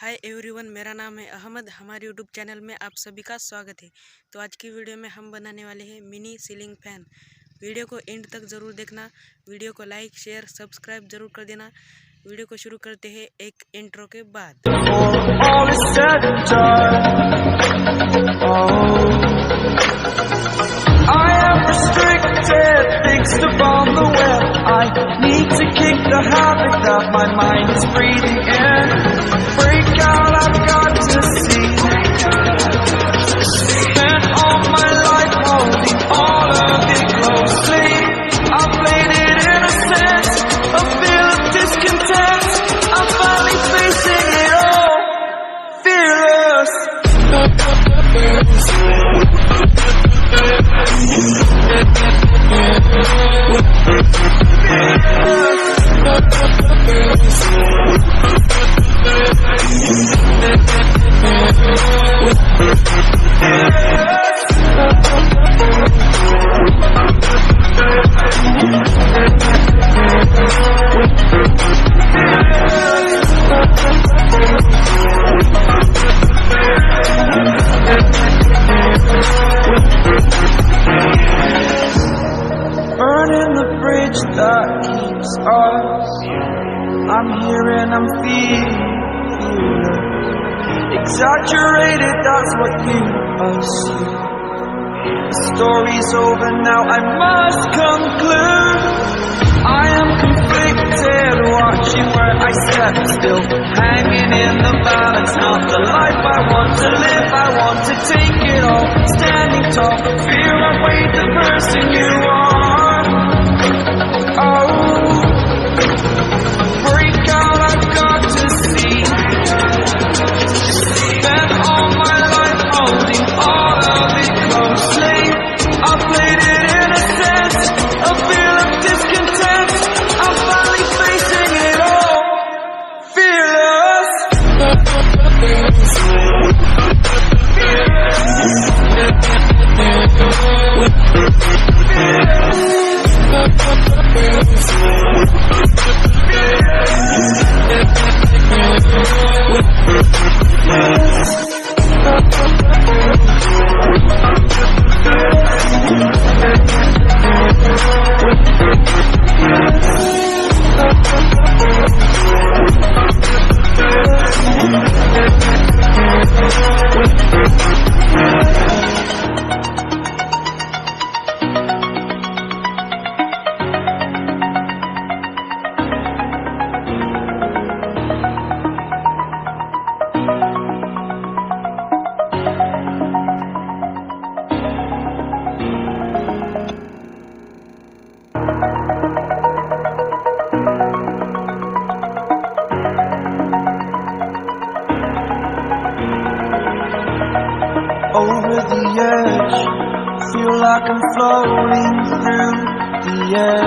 Hi everyone, मेरा नाम है अहमद। हमारे यूट्यूब चैनल में आप सभी का स्वागत है। तो आज की वीडियो में हम बनाने वाले हैं मिनी सीलिंग फैन। वीडियो को एंड तक ज़रूर देखना। वीडियो को लाइक शेयर सब्सक्राइब जरूर कर देना। वीडियो को शुरू करते हैं एक इंट्रो के बाद। Fixed upon the web, I need to kick the habit that my mind is breathing in. Break out, I've got to see. Spent all my life holding all of it closely. I played it innocent, a feel of discontent. I'm finally facing it all, fearless. Burning the bridge that keeps us. I'm here and I'm feeling exaggerated, that's what you assume. The story's over now, I must conclude. I am conflicted, watching where I step still, hanging in the balance. Not the life I want to live, I want to take it all. Standing tall, fear I weighed the person you are. Oh, break out, I've got to see. Spent all my life holding all of it closely. I played it innocent, a feel of discontent. I'm finally facing it all, fearless. Over the edge, feel like I'm floating through the air.